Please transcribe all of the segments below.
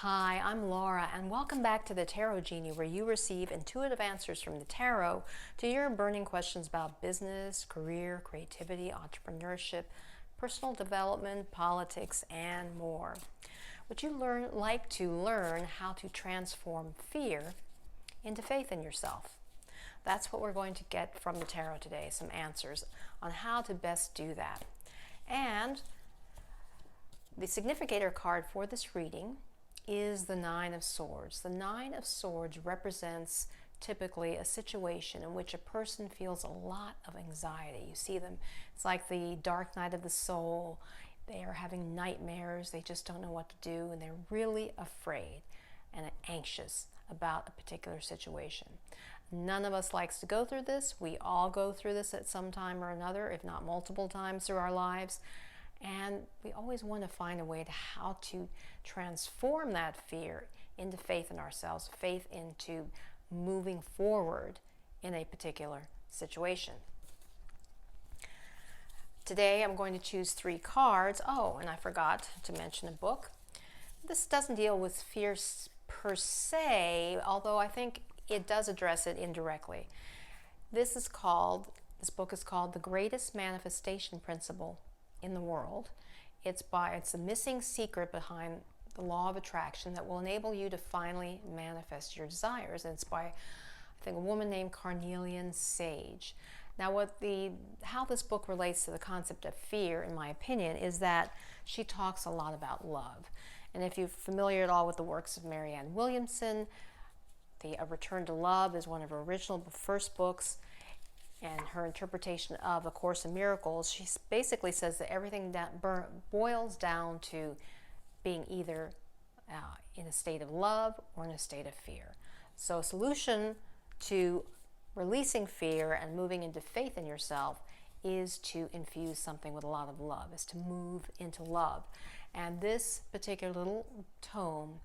Hi, I'm Laura, and welcome back to the Tarot Genie, where you receive intuitive answers from the tarot to your burning questions about business, career, creativity, entrepreneurship, personal development, politics, and more. Would you like to learn how to transform fear into faith in yourself? That's what we're going to get from the tarot today, some answers on how to best do that. And the significator card for this reading is the Nine of Swords. The Nine of Swords represents typically a situation in which a person feels a lot of anxiety. You see them, it's like the dark night of the soul. They are having nightmares, they just don't know what to do, and they're really afraid and anxious about a particular situation. None of us likes to go through this. We all go through this at some time or another, if not multiple times through our lives. And we always want to find a way to how to transform that fear into faith in ourselves, faith into moving forward in a particular situation. Today I'm going to choose 3 cards. Oh, and I forgot to mention a book. This doesn't deal with fear per se, although I think it does address it indirectly. This book is called The Greatest Manifestation Principle in the World. It's the missing secret behind the law of attraction that will enable you to finally manifest your desires. And it's by, I think, a woman named Carnelian Sage. Now, how this book relates to the concept of fear, in my opinion, is that she talks a lot about love. And if you're familiar at all with the works of Marianne Williamson, A Return to Love is one of her original first books. And her interpretation of A Course in Miracles, she basically says that everything that boils down to being either in a state of love or in a state of fear. So a solution to releasing fear and moving into faith in yourself is to infuse something with a lot of love, is to move into love. And this particular little tome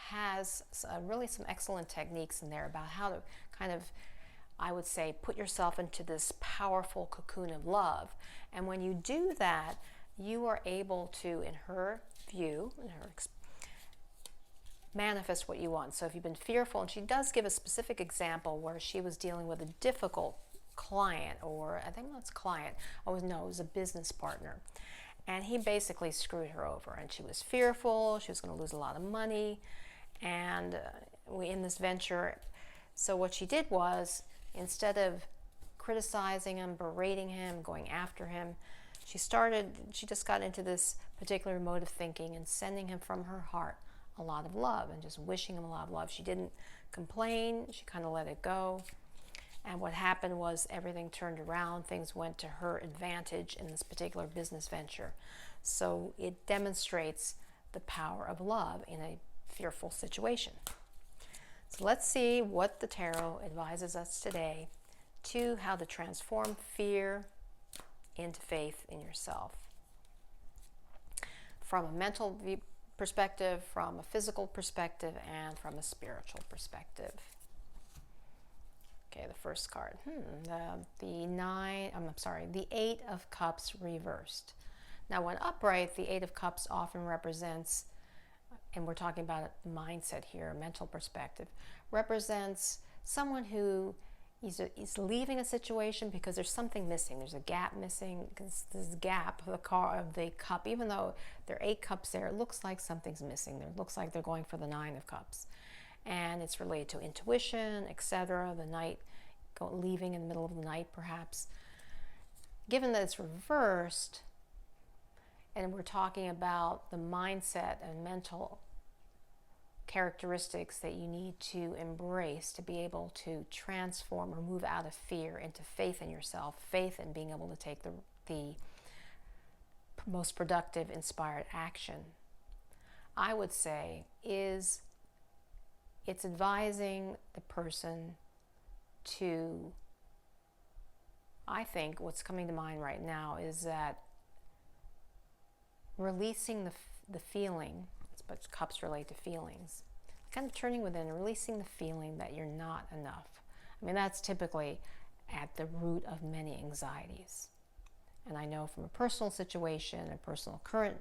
has really some excellent techniques in there about how to kind of, I would say, put yourself into this powerful cocoon of love. And when you do that, you are able to, in her view, manifest what you want. So if you've been fearful, and she does give a specific example where she was dealing with a difficult client, or I think that's client, it was a business partner. And he basically screwed her over, and she was fearful, she was going to lose a lot of money, and in this venture. So what she did was, instead of criticizing him, berating him, going after him, she just got into this particular mode of thinking and sending him from her heart a lot of love and just wishing him a lot of love. She didn't complain, she kind of let it go. And what happened was everything turned around, things went to her advantage in this particular business venture. So it demonstrates the power of love in a fearful situation. So let's see what the tarot advises us today to how to transform fear into faith in yourself. From a mental perspective, from a physical perspective, and from a spiritual perspective. Okay, the first card. The 8 of Cups reversed. Now, when upright, the 8 of Cups often represents, and we're talking about a mindset here, a mental perspective, represents someone who is leaving a situation because there's something missing. There's a gap missing. This gap of the cup, even though there are 8 cups there, it looks like something's missing. It looks like they're going for the 9 of Cups. And it's related to intuition, etc. The night, leaving in the middle of the night, perhaps. Given that it's reversed, and we're talking about the mindset and mental characteristics that you need to embrace to be able to transform or move out of fear into faith in yourself, faith in being able to take the most productive, inspired action, I would say it's advising the person to, I think what's coming to mind right now is that releasing the feeling, but cups relate to feelings, kind of turning within, releasing the feeling that you're not enough. I mean, that's typically at the root of many anxieties. And I know from a personal situation, a personal current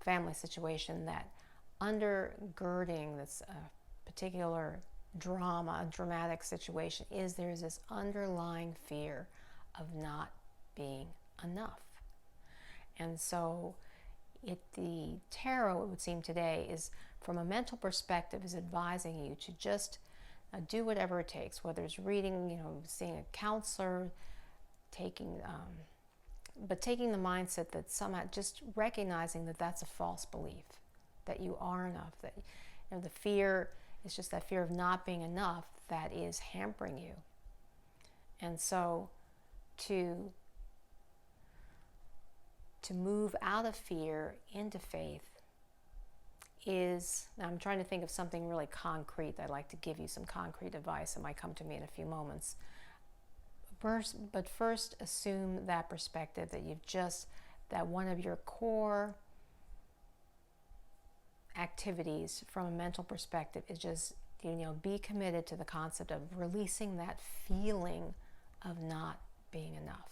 family situation, that undergirding this particular drama, dramatic situation, is there's this underlying fear of not being enough. And so the tarot, it would seem today, is from a mental perspective, is advising you to just do whatever it takes, whether it's reading, seeing a counselor, but taking the mindset that somehow just recognizing that that's a false belief, that you are enough, that the fear is just that fear of not being enough that is hampering you. And so to move out of fear into faith is, now I'm trying to think of something really concrete. I'd like to give you some concrete advice that might come to me in a few moments. But first, assume that perspective that one of your core activities from a mental perspective is just, be committed to the concept of releasing that feeling of not being enough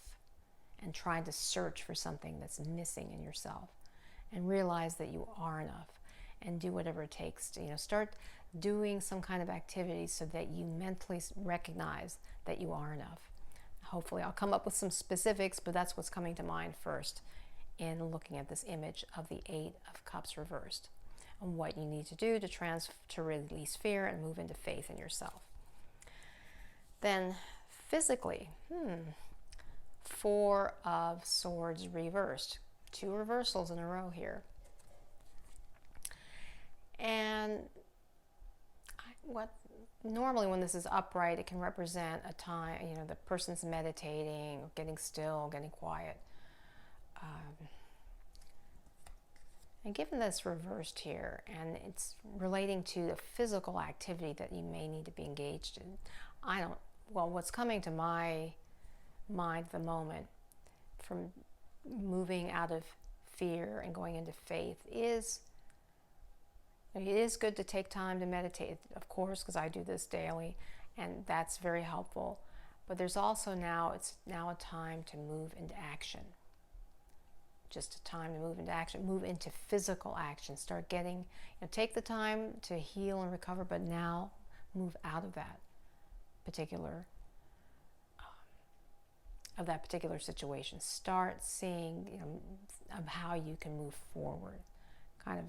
and trying to search for something that's missing in yourself, and realize that you are enough, and do whatever it takes to, start doing some kind of activity so that you mentally recognize that you are enough. Hopefully I'll come up with some specifics, but that's what's coming to mind first in looking at this image of the Eight of Cups reversed, and what you need to do to release fear and move into faith in yourself. Then physically, Four of Swords reversed. 2 reversals in a row here. And normally when this is upright, it can represent a time, the person's meditating, or getting still, getting quiet. And given this reversed here, and it's relating to a physical activity that you may need to be engaged in, what's coming to my mind at the moment from moving out of fear and going into faith is, it is good to take time to meditate, of course, because I do this daily, and that's very helpful. But there's also it's now a time to move into action. Just a time to move into action, move into physical action. Start getting, take the time to heal and recover, but now move out of that particular situation. Start seeing, of how you can move forward. Kind of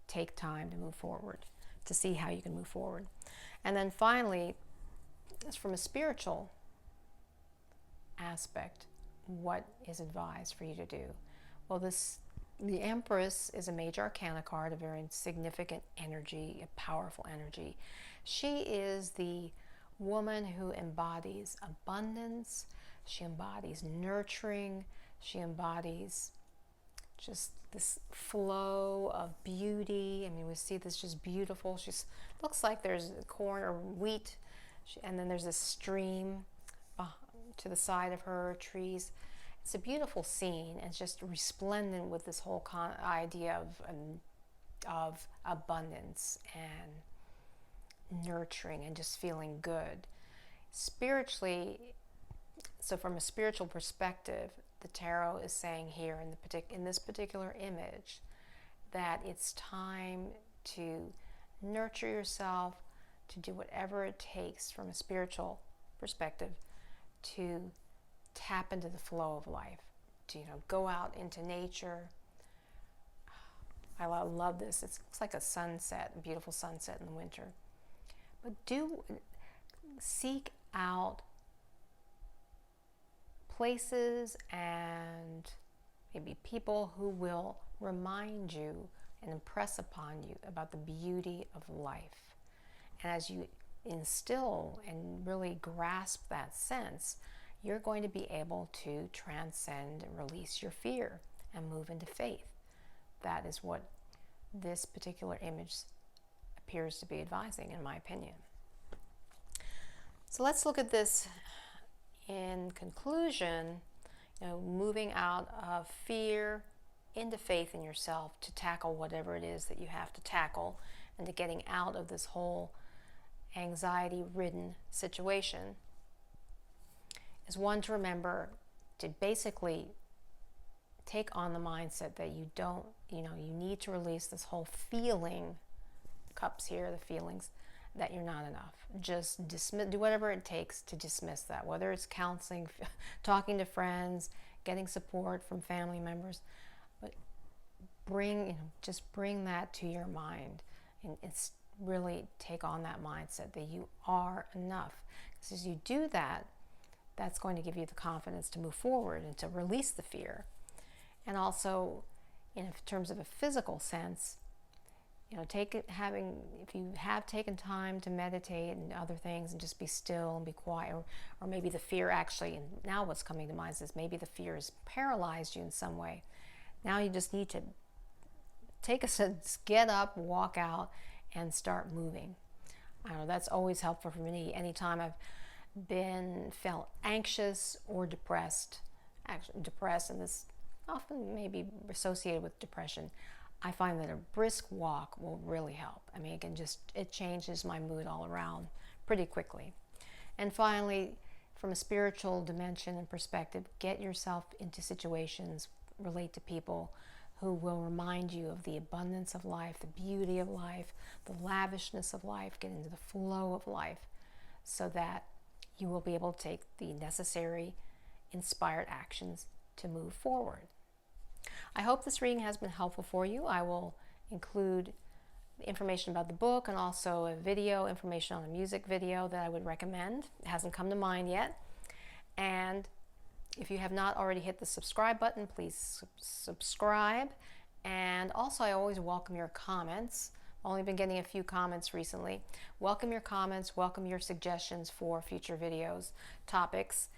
take time to move forward, to see how you can move forward. And then finally, from a spiritual aspect, what is advised for you to do? Well, the Empress is a major arcana card, a very significant energy, a powerful energy. She is the woman who embodies abundance. She embodies nurturing. She embodies just this flow of beauty. We see this just beautiful. She looks like there's corn or wheat, and then there's a stream to the side of her, trees. It's a beautiful scene. It's just resplendent with this whole idea of abundance and nurturing and just feeling good. Spiritually, so from a spiritual perspective, the tarot is saying here in this particular image that it's time to nurture yourself, to do whatever it takes from a spiritual perspective to tap into the flow of life, to go out into nature. I love this. It looks like a sunset, a beautiful sunset in the winter. But seek out places and maybe people who will remind you and impress upon you about the beauty of life. And as you instill and really grasp that sense, you're going to be able to transcend and release your fear and move into faith. That is what this particular image appears to be advising, in my opinion. So let's look at this in conclusion, moving out of fear into faith in yourself to tackle whatever it is that you have to tackle, and to getting out of this whole anxiety-ridden situation, is one to remember to basically take on the mindset that you don't, you need to release this whole feeling, cups here, the feelings, that you're not enough. Just dismiss, do whatever it takes to dismiss that, whether it's counseling, talking to friends, getting support from family members, but just bring that to your mind, and it's really take on that mindset that you are enough. Because as you do that, that's going to give you the confidence to move forward and to release the fear. And also, in terms of a physical sense, if you have taken time to meditate and other things and just be still and be quiet, or maybe the fear actually, and now what's coming to mind is maybe the fear has paralyzed you in some way. Now you just need to get up, walk out, and start moving. I know that's always helpful for me. Anytime I've felt anxious or depressed, and this often may be associated with depression, I find that a brisk walk will really help. I mean, it changes my mood all around pretty quickly. And finally, from a spiritual dimension and perspective, get yourself into situations, relate to people who will remind you of the abundance of life, the beauty of life, the lavishness of life, get into the flow of life, so that you will be able to take the necessary inspired actions to move forward. I hope this reading has been helpful for you. I will include information about the book and also a video, information on a music video that I would recommend. It hasn't come to mind yet. And if you have not already hit the subscribe button, please subscribe. And also, I always welcome your comments. I've only been getting a few comments recently. Welcome your comments, welcome your suggestions for future videos, topics.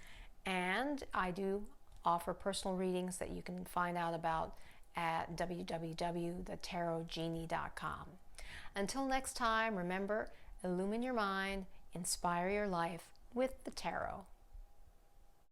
And I do offer personal readings that you can find out about at www.thetarotgenie.com. Until next time, remember, illumine your mind, inspire your life with the tarot.